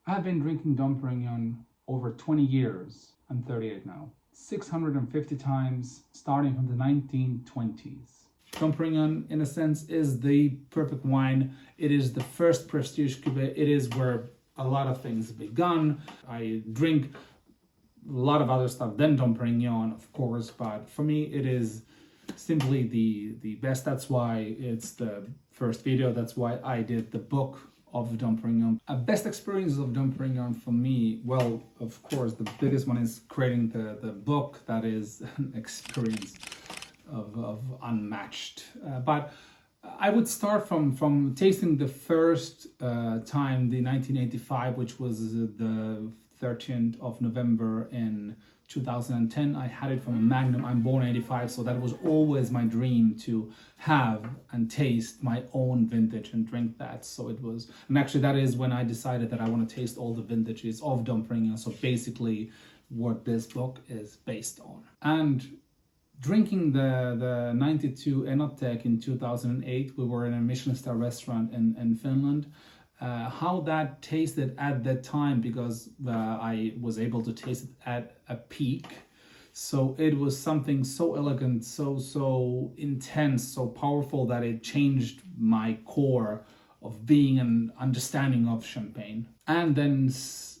I've been drinking Dom Pérignon over 20 years. I'm 38 now. 650 times, starting from the 1920s. Dom Pérignon, in a sense, is the perfect wine. It is the first prestige cuvée. It is where a lot of things begun. I drink a lot of other stuff than Dom Pérignon, of course, but for me, it is simply the best. That's why it's the first video. That's why I did the book of Dom Pérignon. A best experience of Dom Pérignon for me, well, of course, the biggest one is creating the book. That is an experience of unmatched. But I would start from tasting the first time, the 1985, which was the 13th of November in 2010. I had it from a Magnum. I'm born 85, so that was always my dream to have and taste my own vintage and drink that. So it was, and actually that is when I decided that I want to taste all the vintages of Dom Pérignon. So basically what this book is based on. And drinking the 92 Œnothèque in 2008, we were in a Michelin star restaurant in Finland. How that tasted at that time, because I was able to taste it at a peak. So it was something so elegant, so intense, so powerful that it changed my core of being an understanding of champagne. And then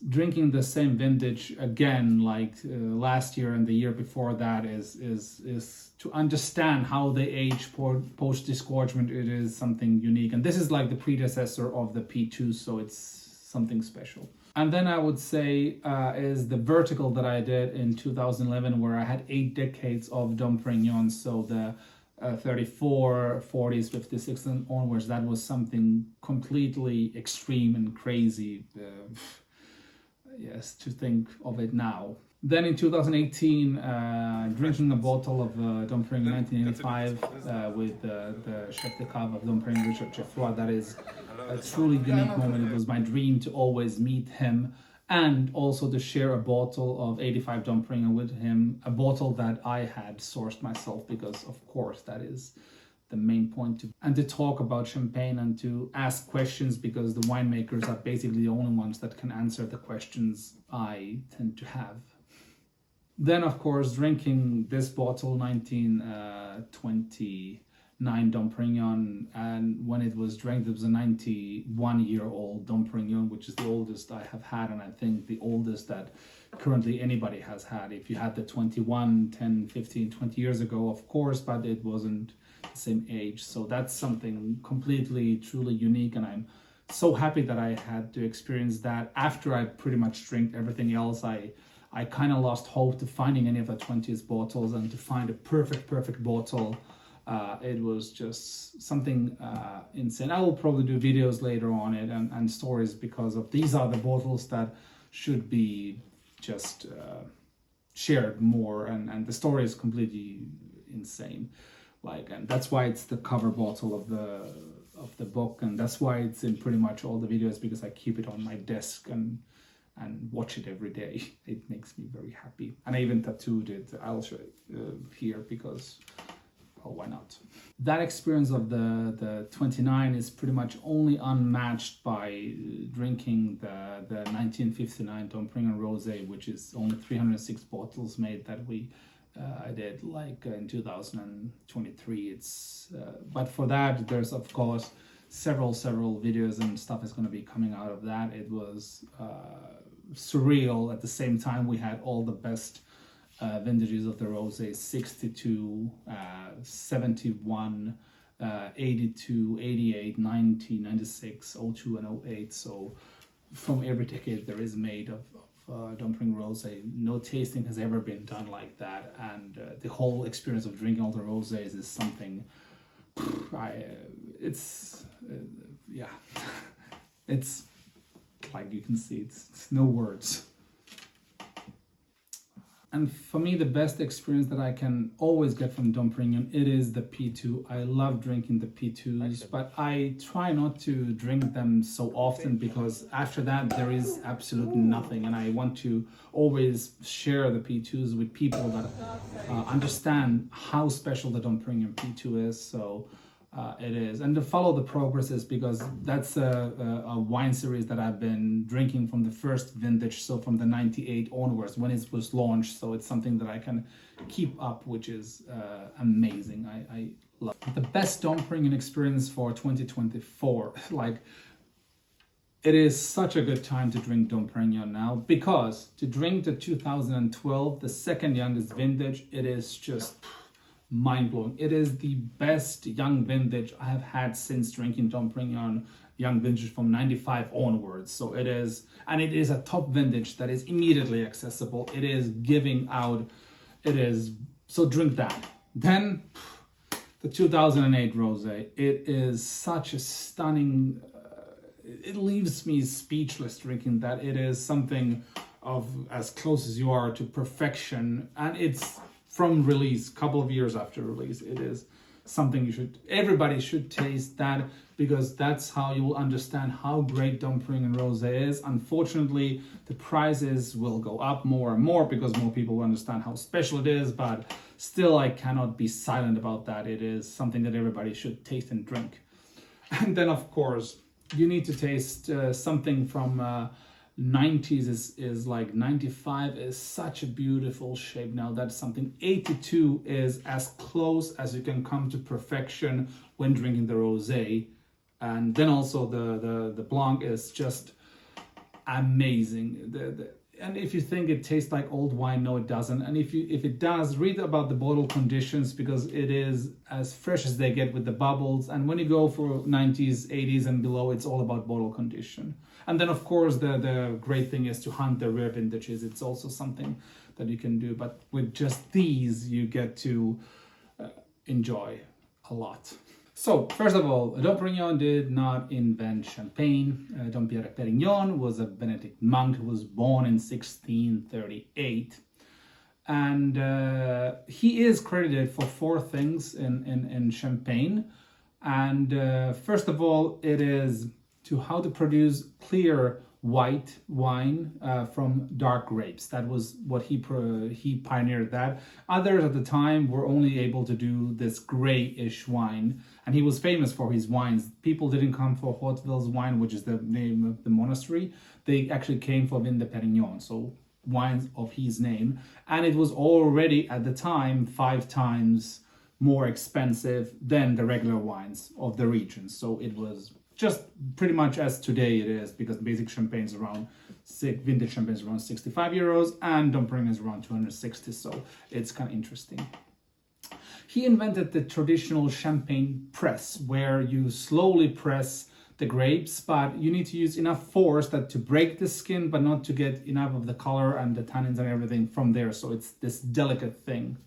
drinking the same vintage again, like last year and the year before that, is to understand how they age post disgorgement. It is something unique, and this is like the predecessor of the P2, so it's something special. And then I would say is the vertical that I did in 2011, where I had 8 decades of Dom Pérignon. So the 34, 40s, 56 and onwards, that was something completely extreme and crazy. Yes, to think of it now. Then in 2018, drinking a bottle of Dom Pérignon 1985 with the chef de cave of Dom Pérignon, Richard Geoffroy. That is a truly unique moment. It was my dream to always meet him and also to share a bottle of 85 Dom Pérignon with him, a bottle that I had sourced myself, because of course that is the main point, and to talk about champagne and to ask questions, because the winemakers are basically the only ones that can answer the questions I tend to have. Then of course drinking this bottle, 1929 Dom Pérignon, and when it was drank, it was a 91-year-old Dom Pérignon, which is the oldest I have had, and I think the oldest that currently anybody has had. If you had the 21, 10, 15, 20 years ago, of course, but it wasn't the same age. So that's something completely, truly unique, and I'm so happy that I had to experience that. After I pretty much drank everything else, I kind of lost hope to finding any of the 20s bottles, and to find a perfect bottle, it was just something insane. I will probably do videos later on it and stories, because of these are the bottles that should be just shared more, and the story is completely insane. Like, and that's why it's the cover bottle of the book, and that's why it's in pretty much all the videos, because I keep it on my desk and watch it every day. It makes me very happy, and I even tattooed it. I'll show it here, because oh, why not? That experience of the 29 is pretty much only unmatched by drinking the 1959 Dom Pérignon Rosé, which is only 306 bottles made that I did like in 2023. It's but for that there's of course several videos and stuff is going to be coming out of that. It was surreal. At the same time, we had all the best vintages of the Rosé: 62, 71, 82, 88, 90, 96, 02 and 08. So from every decade there is made of Dom Pérignon Rosé. No tasting has ever been done like that, and the whole experience of drinking all the rosés is something. Yeah, it's like you can see, it's no words. And for me, the best experience that I can always get from Dom Pérignon, it is the P2. I love drinking the P2s, but I try not to drink them so often, because after that there is absolutely nothing, and I want to always share the P2s with people that understand how special the Dom Pérignon P2 is. So It is, and to follow the progresses, because that's a wine series that I've been drinking from the first vintage, so from the 98 onwards when it was launched. So it's something that I can keep up, which is amazing. I love it. The best Dom Pérignon experience for 2024. Like, it is such a good time to drink Dom Pérignon now, because to drink the 2012, the second youngest vintage, it is just mind-blowing. It is the best young vintage I have had since drinking Dom Pérignon young vintage from 95 onwards. So it is, and it is a top vintage that is immediately accessible. It is giving out, it is, so drink that. Then the 2008 Rosé, it is such a stunning, it leaves me speechless drinking that. It is something of as close as you are to perfection, and it's from release, couple of years after release. It is something everybody should taste that, because that's how you will understand how great Dom Pérignon Rosé is. Unfortunately, the prices will go up more and more because more people will understand how special it is, but still I cannot be silent about that. It is something that everybody should taste and drink. And then of course, you need to taste something from 90s is like 95 is such a beautiful shape. Now that's something. 82 is as close as you can come to perfection when drinking the rosé, and then also the blanc is just amazing. And if you think it tastes like old wine, no, it doesn't. And if it does, read about the bottle conditions, because it is as fresh as they get with the bubbles. And when you go for 90s, 80s and below, it's all about bottle condition. And then of course the great thing is to hunt the rare vintages. It's also something that you can do, but with just these you get to enjoy a lot. So first of all, Dom Pérignon did not invent champagne. Dom Pérignon was a Benedict monk who was born in 1638. And he is credited for 4 things in champagne. And first of all, it is to how to produce clear white wine from dark grapes. That was what he pioneered that. Others at the time were only able to do this grayish wine, and he was famous for his wines. People didn't come for Hauteville's wine, which is the name of the monastery. They actually came for Vin de Pérignon, so wines of his name. And it was already at the time 5 times more expensive than the regular wines of the region. So it was just pretty much as today it is, because basic champagne is around, vintage champagne is around 65 euros and Dom Pérignon is around 260, so it's kind of interesting. He invented the traditional champagne press, where you slowly press the grapes, but you need to use enough force that to break the skin, but not to get enough of the color and the tannins and everything from there, so it's this delicate thing.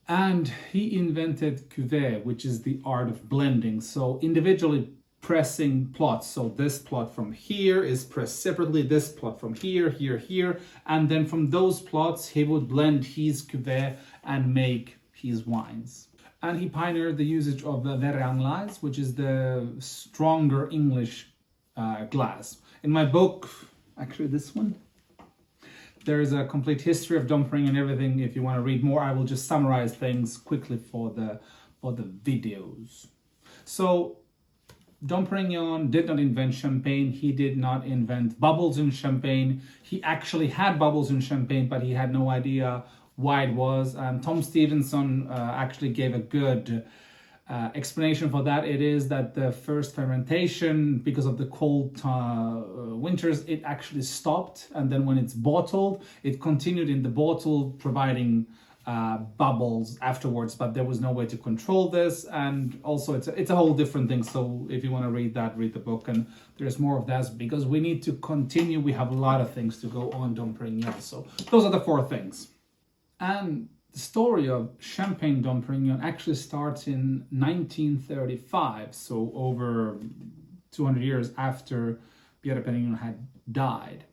And he invented cuvée, which is the art of blending, so individually pressing plots. So this plot from here is pressed separately, this plot from here, here, here, and then from those plots he would blend his cuvée and make his wines. And he pioneered the usage of the verre anglaise, which is the stronger English glass. In my book, actually this one, there is a complete history of Dom Pérignon and everything. If you want to read more, I will just summarize things quickly for the videos. So Dom Pérignon did not invent champagne. He did not invent bubbles in champagne. He actually had bubbles in champagne, but he had no idea why it was. Tom Stevenson actually gave a good explanation for that. It is that the first fermentation, because of the cold winters, it actually stopped. And then when it's bottled, it continued in the bottle, providing bubbles afterwards, but there was no way to control this. And also it's a whole different thing. So if you want to read that, read the book, and there's more of that, because we need to continue. We have a lot of things to go on Dom Pérignon. So those are the 4 things. And the story of Champagne Dom Pérignon actually starts in 1935, so over 200 years after Pierre Pérignon had died.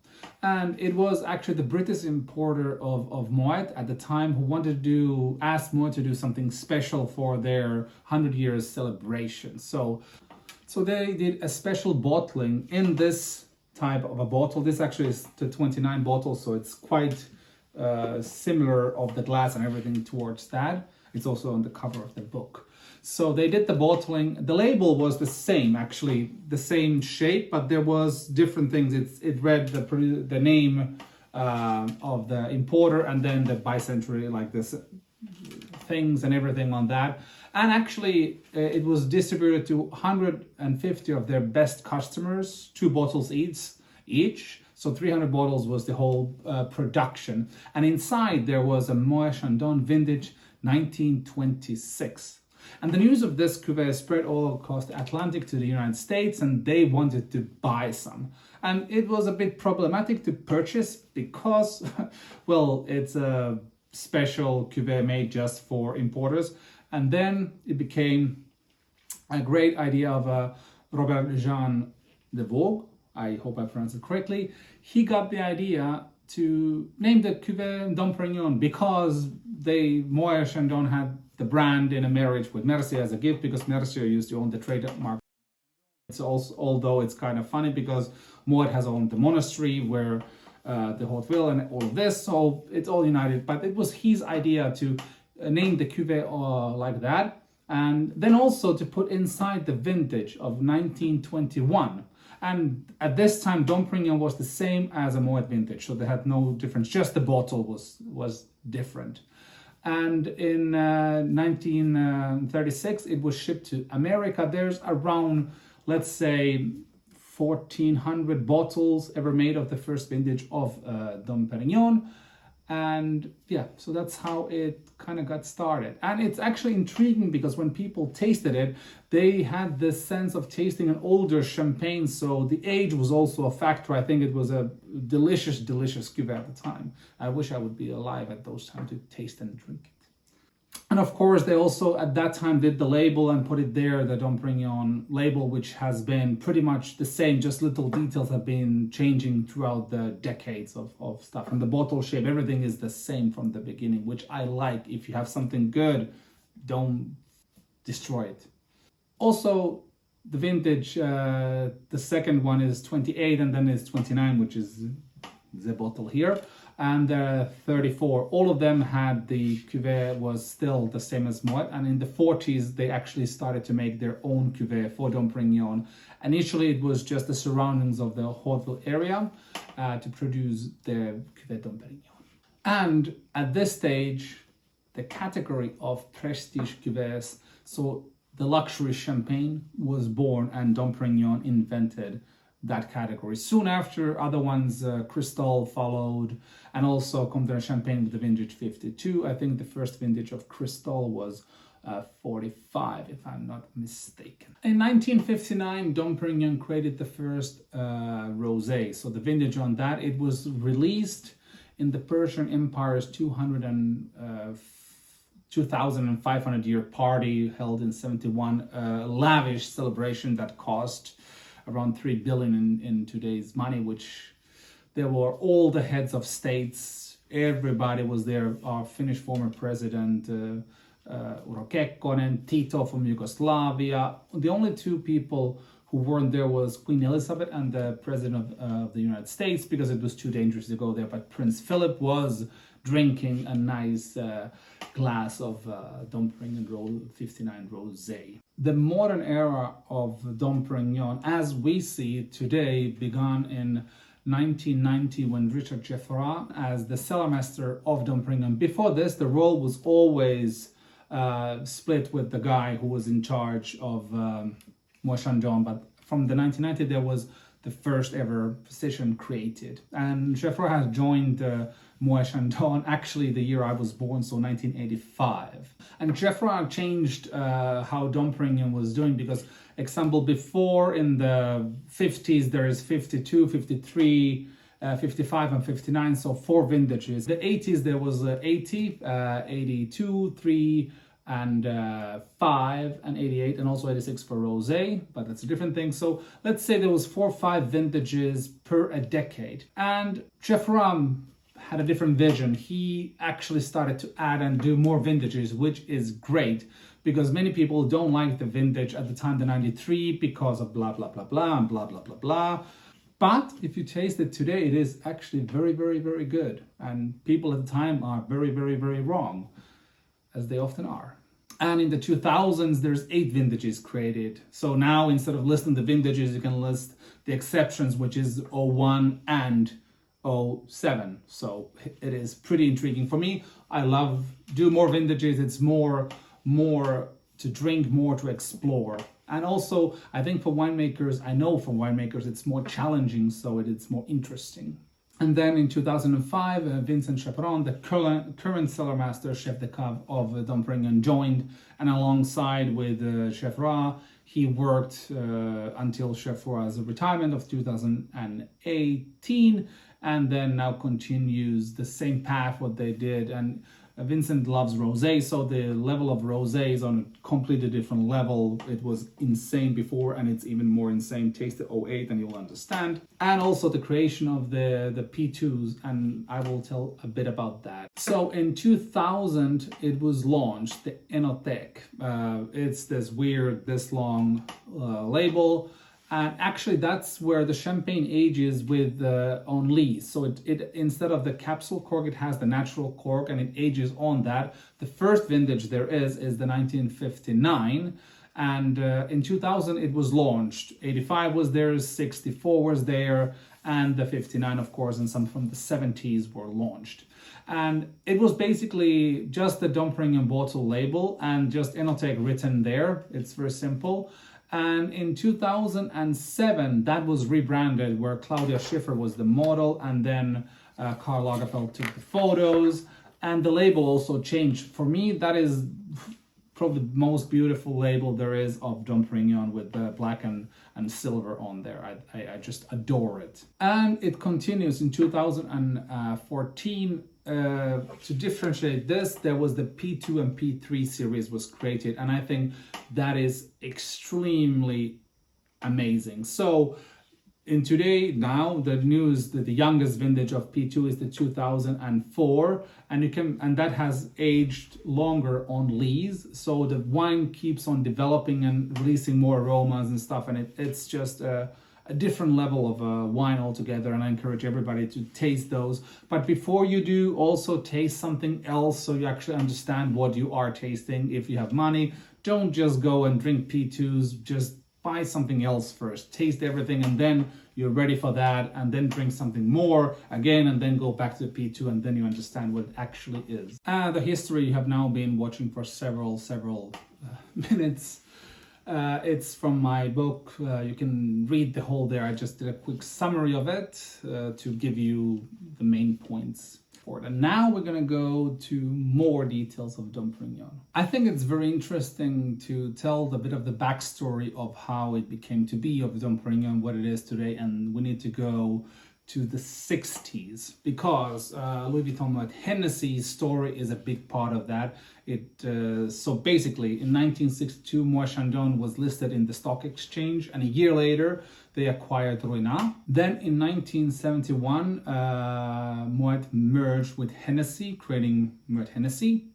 And it was actually the British importer of Moet at the time who asked Moet to do something special for their 100 years celebration. So they did a special bottling in this type of a bottle. This actually is the 29 bottle, so it's quite similar of the glass and everything towards that. It's also on the cover of the book. So they did the bottling. The label was the same, actually, the same shape, but there was different things. It read the name of the importer and then the bicentenary, like this things and everything on that. And actually, it was distributed to 150 of their best customers, 2 bottles each. So 300 bottles was the whole production. And inside there was a Moët Chandon vintage 1926. And the news of this cuvée spread all across the Atlantic to the United States, and they wanted to buy some. And it was a bit problematic to purchase because, well, it's a special cuvée made just for importers. And then it became a great idea of Robert Jean de Vogue. I hope I pronounced it correctly. He got the idea to name the cuvée Dom Pérignon because Moët Chandon had the brand in a marriage with Mercier as a gift, because Mercier used to own the trademark. It's also, although it's kind of funny because Moët has owned the monastery where the Haute Ville and all of this, so it's all united. But it was his idea to name the cuvée like that, and then also to put inside the vintage of 1921. And at this time, Dom Pérignon was the same as a Moët vintage, so they had no difference. Just the bottle was different. And in 1936, it was shipped to America. There's around, let's say, 1,400 bottles ever made of the first vintage of Dom Pérignon. And yeah, so that's how it kind of got started. And it's actually intriguing because when people tasted it, they had this sense of tasting an older champagne. So the age was also a factor. I think it was a delicious, delicious cuvée at the time. I wish I would be alive at those times to taste and drink it. And of course, they also at that time did the label and put it there, the Dom Pérignon label, which has been pretty much the same, just little details have been changing throughout the decades of stuff. And the bottle shape, everything is the same from the beginning, which I like. If you have something good, don't destroy it. Also, the vintage, the second one is 28 and then it's 29, which is the bottle here. And 34, all of them had the cuvée was still the same as Moët. And in the 40s, they actually started to make their own cuvée for Dom Pérignon. Initially, it was just the surroundings of the Hauteville area to produce the cuvée Dom Pérignon. And at this stage, the category of prestige cuvées, so the luxury champagne, was born, and Dom Pérignon invented that category. Soon after, other ones, Cristal followed, and also Comte de Champagne with the vintage 52. I think the first vintage of Cristal was 45, if I'm not mistaken. In 1959, Dom Pérignon created the first Rosé. So the vintage on that, it was released in the Persian Empire's 2,500 year party held in 71, lavish celebration that cost around 3 billion in today's money, which there were all the heads of states, everybody was there. Our Finnish former president, Urho Kekkonen, Tito from Yugoslavia. The only 2 people who weren't there was Queen Elizabeth and the president of the United States, because it was too dangerous to go there. But Prince Philip was drinking a nice glass of Dom Pérignon 59 Rosé. The modern era of Dom Pérignon, as we see it today, began in 1990 when Richard Geoffroy, as the cellarmaster of Dom Pérignon. Before this, the role was always split with the guy who was in charge of Moët Chandon, but from the 1990s there was the first ever position created. And Geoffroy has joined Moët Chandon actually the year I was born, so 1985. And Geoffroy changed how Dom Pérignon was doing, because, example, before in the 50s there is 52, 53, 55 and 59, so 4 vintages. The 80s there was 80, 82, 3 and 5 and 88 and also 86 for Rosé, but that's a different thing. So let's say there was 4 or 5 vintages per a decade. And Geoffroy had a different vision. He actually started to add and do more vintages, which is great, because many people don't like the vintage at the time, the 93, because of blah, blah, blah, blah, and blah, blah, blah, blah. But if you taste it today, it is actually very, very, very good. And people at the time are very, very, very wrong. as they often are. And in the 2000s, there's 8 vintages created. So now instead of listing the vintages, you can list the exceptions, which is '01 and '07. So it is pretty intriguing for me. I love do more vintages. It's more to drink, more to explore. And also, I think for winemakers, I know for winemakers, it's more challenging, so it's more interesting. And then in 2005, Vincent Chaperon, the current cellar master, chef de cave of Dom Pérignon, joined, and alongside with Chef Ra, he worked until Chef Ra's retirement of 2018, and then now continues the same path what they did. And Vincent loves rosé, so the level of rosé is on a completely different level. It was insane before, and it's even more insane. Taste the 08 and you'll understand. And also the creation of the P2s, and I will tell a bit about that. So in 2000, it was launched, the Œnothèque. It's this weird, this long label. And actually, that's where the champagne ages with on lees. So it instead of the capsule cork, it has the natural cork, and it ages on that. The first vintage there is the 1959, and in 2000 it was launched. 85 was there, 64 was there, and the 59, of course, and some from the 70s were launched. And it was basically just the Dom Pérignon bottle label and just Œnothèque written there. It's very simple. And in 2007, that was rebranded, where Claudia Schiffer was the model, and then Karl Lagerfeld took the photos, and the label also changed. For me, that is probably the most beautiful label there is of Dom Pérignon, with the black and silver on there. I just adore it. And it continues in 2014. To differentiate this, there was the P2 and P3 series was created, and I think that is extremely amazing. So in today, now the news that the youngest vintage of P2 is the 2004, and that has aged longer on lees, so the wine keeps on developing and releasing more aromas and stuff, and it's just a different level of wine altogether, and I encourage everybody to taste those. But before you do, also taste something else so you actually understand what you are tasting. If you have money, don't just go and drink P2s, just buy something else first. Taste everything, and then you're ready for that, and then drink something more again, and then go back to the P2, and then you understand what it actually is. The history you have now been watching for several minutes. It's from my book. You can read the whole there. I just did a quick summary of it to give you the main points for it. And now we're going to go to more details of Dom Pérignon. I think it's very interesting to tell a bit of the backstory of how it became to be of Dom Pérignon, what it is today, and we need to go to the 60s, because Louis Vuitton Moet Hennessy's story is a big part of that. So basically, in 1962, Moet Chandon was listed in the stock exchange, and a year later, they acquired Ruinart. Then in 1971, Moet merged with Hennessy, creating Moet Hennessy.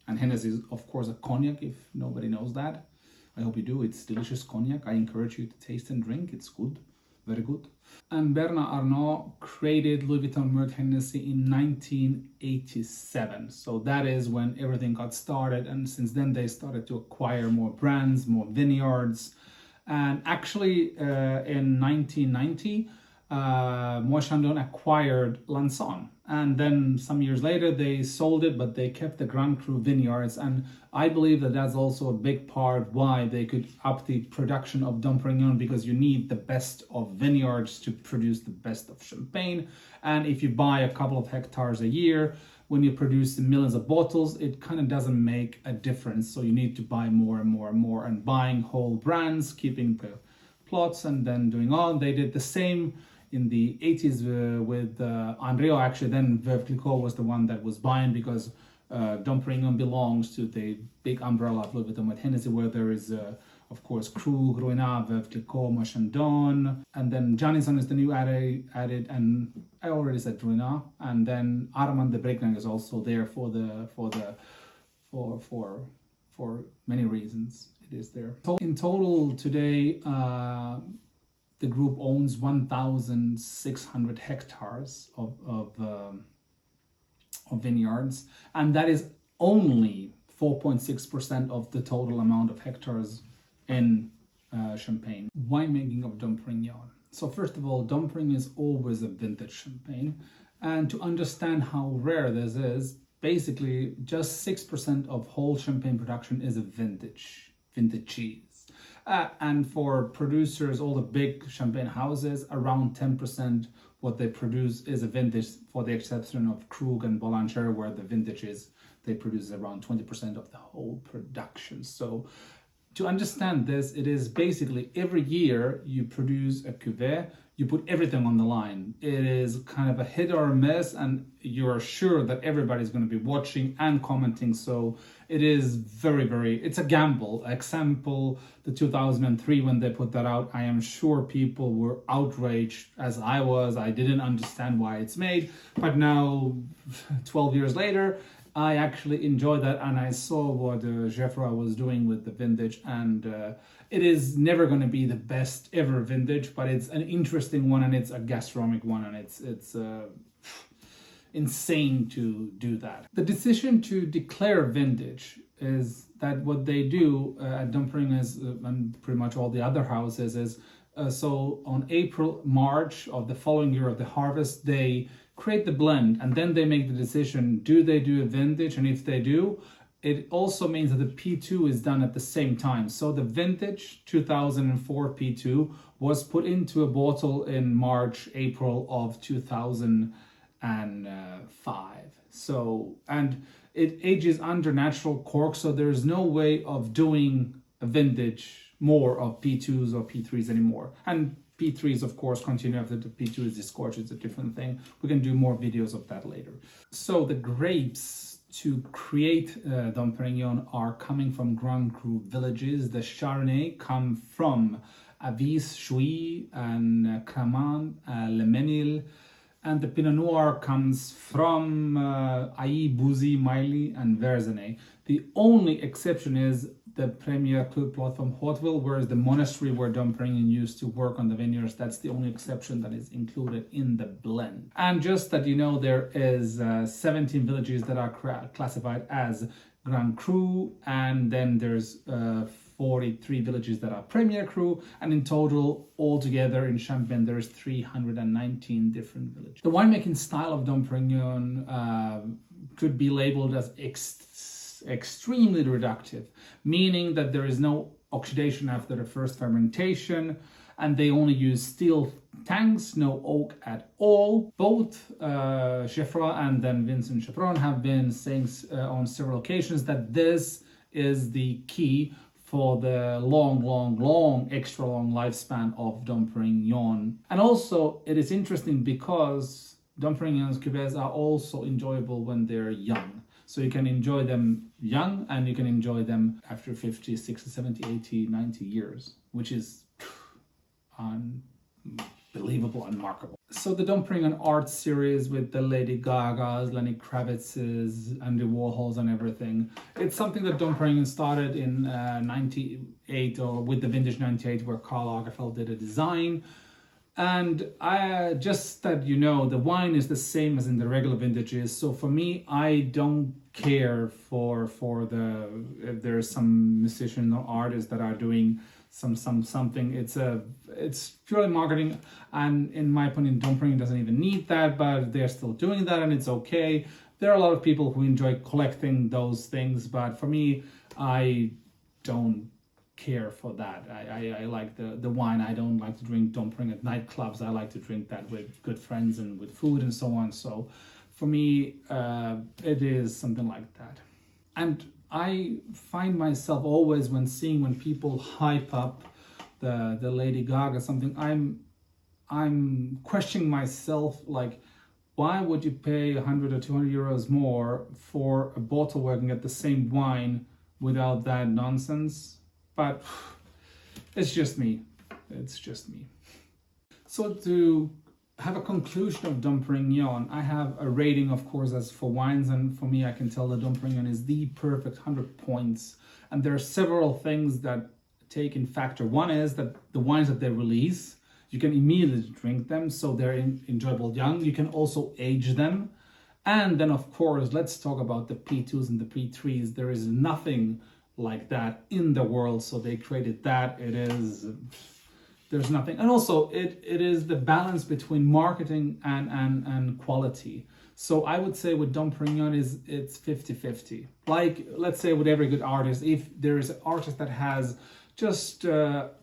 And Hennessy is, of course, a cognac, if nobody knows that. I hope you do. It's delicious cognac. I encourage you to taste and drink. It's good. Very good. And Bernard Arnault created Louis Vuitton Moet Hennessy in 1987. So that is when everything got started. And since then, they started to acquire more brands, more vineyards. And actually, in 1990, Moet Chandon acquired Lanson. And then some years later, they sold it, but they kept the Grand Cru vineyards. And I believe that that's also a big part why they could up the production of Dom Pérignon, because you need the best of vineyards to produce the best of champagne. And if you buy a couple of hectares a year, when you produce millions of bottles, it kind of doesn't make a difference. So you need to buy more and more and more, and buying whole brands, keeping the plots, and then doing all. They did the same in the 80s with Andrea. Actually, then Veuve Clicquot was the one that was buying, because Dom Pérignon belongs to the big umbrella of Louis Vuitton Moet Hennessy, where there is, of course, Krug, Ruinart, Veuve Clicquot, Moet Chandon, and then Janison is the new added, and I already said Ruinart, and then Armand de Brignac is also there for many reasons. It is there. So in total today, the group owns 1,600 hectares of vineyards, and that is only 4.6% of the total amount of hectares in Champagne. Winemaking of Dom Pérignon. So first of all, Dom Pérignon is always a vintage champagne. And to understand how rare this is, basically just 6% of whole champagne production is a vintages. And for producers, all the big champagne houses, around 10% what they produce is a vintage, for the exception of Krug and Boulanger, where the vintages they produce around 20% of the whole production. So to understand this, it is basically every year you produce a cuvée, you put everything on the line. It is kind of a hit or a miss, and you're sure that everybody's going to be watching and commenting. So it is it's a gamble. Example, the 2003 when they put that out, I am sure people were outraged, as I was. I didn't understand why it's made, but now 12 years later, I actually enjoyed that, and I saw what Geoffroy was doing with the vintage, and it is never going to be the best ever vintage, but it's an interesting one, and it's a gastronomic one, and it's insane to do that. The decision to declare vintage is that what they do at Dom Pérignon is, and pretty much all the other houses is, so on April, March of the following year of the harvest, they create the blend, and then they make the decision, do they do a vintage? And if they do, it also means that the P2 is done at the same time. So the vintage 2004 P2 was put into a bottle in March, April of 2005. So, and it ages under natural cork, so there's no way of doing a vintage more of P2s or P3s anymore. And P3s, of course, continue after the P2 is disgorged. It's a different thing. We can do more videos of that later. So the grapes to create Dom Pérignon are coming from Grand Cru villages. The Chardonnay come from Avis, Chouy, and Cramant, Le Mesnil. And the Pinot Noir comes from Ailly, Bouzy, Mailly, and Verzenay. The only exception is the Premier Club plot from Hauteville, whereas the monastery where Dom Pérignon used to work on the vineyards, that's the only exception that is included in the blend. And just that you know, there is 17 villages that are classified as Grand Cru, and then there's 43 villages that are Premier Cru, and in total, altogether in Champagne, there's 319 different villages. The winemaking style of Dom Pérignon could be labeled as extremely reductive, meaning that there is no oxidation after the first fermentation, and they only use steel tanks, no oak at all. Both Geoffroy and then Vincent Chaperon have been saying on several occasions that this is the key for the long, extra long lifespan of Dom Pérignon. And also, it is interesting because Dom Pérignon's cuvées are also enjoyable when they're young. So you can enjoy them young, and you can enjoy them after 50, 60, 70, 80, 90 years, which is unbelievable and remarkable. So the Dom Pérignon Art Series with the Lady Gagas, Lenny Kravitzes, Andy Warhols and everything. It's something that Dom Pérignon started in 98, or with the vintage 98, where Karl Lagerfeld did a design. And just that you know, the wine is the same as in the regular vintages. So for me, I don't care for if there's some musician or artist that are doing something. It's purely marketing, and in my opinion, Dom Pérignon doesn't even need that, but they're still doing that, and it's okay. There are a lot of people who enjoy collecting those things, but for me, I don't care for that. I like the wine. I don't like to drink Dom Pérignon at nightclubs. I like to drink that with good friends and with food and so on. So for me, it is something like that. And I find myself always when people hype up the Lady Gaga something, I'm questioning myself, like, why would you pay 100 or 200 euros more for a bottle where you can get the same wine without that nonsense? But it's just me. It's just me. So to have a conclusion of Dom Pérignon, I have a rating, of course, as for wines, and for me, I can tell that Dom Pérignon is the perfect 100 points. And there are several things that take in factor. One is that the wines that they release, you can immediately drink them, so they're enjoyable young. You can also age them. And then, of course, let's talk about the P2s and the P3s. There is nothing like that in the world, so they created that. There's nothing. And also, it is the balance between marketing and quality. So I would say with Dom Pérignon it's 50-50. Like, let's say with every good artist, if there is an artist that has just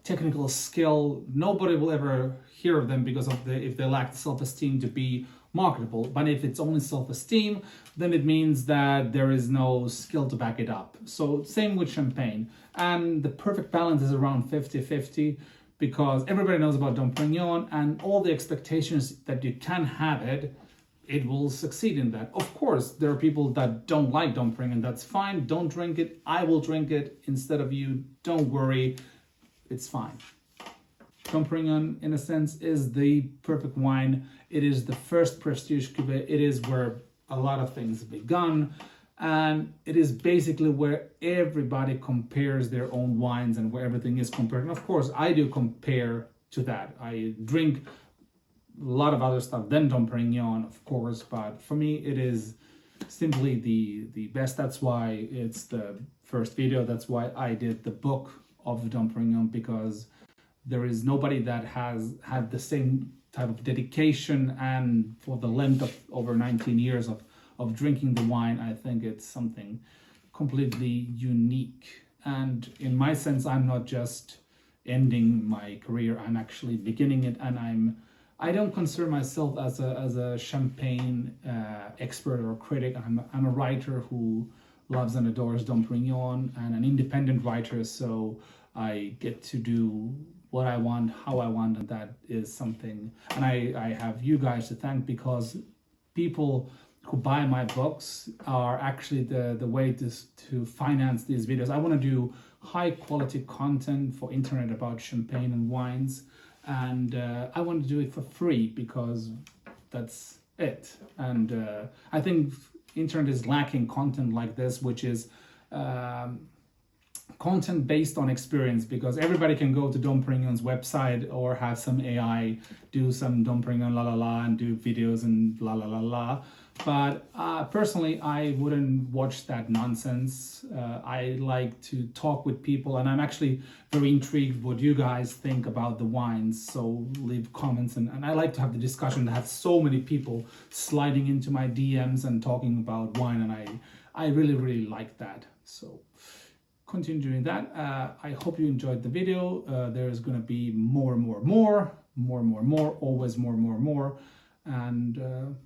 technical skill, nobody will ever hear of them because of if they lack the self-esteem to be marketable. But if it's only self-esteem, then it means that there is no skill to back it up. So same with champagne. And the perfect balance is around 50-50, because everybody knows about Dom Pérignon, and all the expectations that you can have it will succeed in that. Of course, there are people that don't like Dom Pérignon. That's fine. Don't drink it. I will drink it instead of you. Don't worry. It's fine. Dom Pérignon, in a sense, is the perfect wine. It is the first prestige cuvée. It is where a lot of things begun. And it is basically where everybody compares their own wines and where everything is compared. And of course, I do compare to that. I drink a lot of other stuff than Dom Pérignon, of course, but for me, it is simply the best. That's why it's the first video. That's why I did the book of Dom Pérignon, because there is nobody that has had the same type of dedication, and for the length of over 19 years of drinking the wine, I think it's something completely unique. And in my sense, I'm not just ending my career, I'm actually beginning it, and I don't consider myself as a champagne expert or critic. I'm a writer who loves and adores Dom Pérignon, and an independent writer, so I get to do what I want, how I want, and that is something. And I have you guys to thank, because people who buy my books are actually the way to finance these videos. I want to do high quality content for internet about champagne and wines, and I want to do it for free because that's it. And I think internet is lacking content like this, which is content based on experience, because everybody can go to Dom Perignon's website or have some AI do some Dom Pérignon la la la and do videos and la la la la. But personally, I wouldn't watch that nonsense. I like to talk with people, and I'm actually very intrigued what you guys think about the wines. So leave comments, and I like to have the discussion to have so many people sliding into my DMs and talking about wine, and I really, really like that. So continue doing that. I hope you enjoyed the video. There's going to be more, always more. And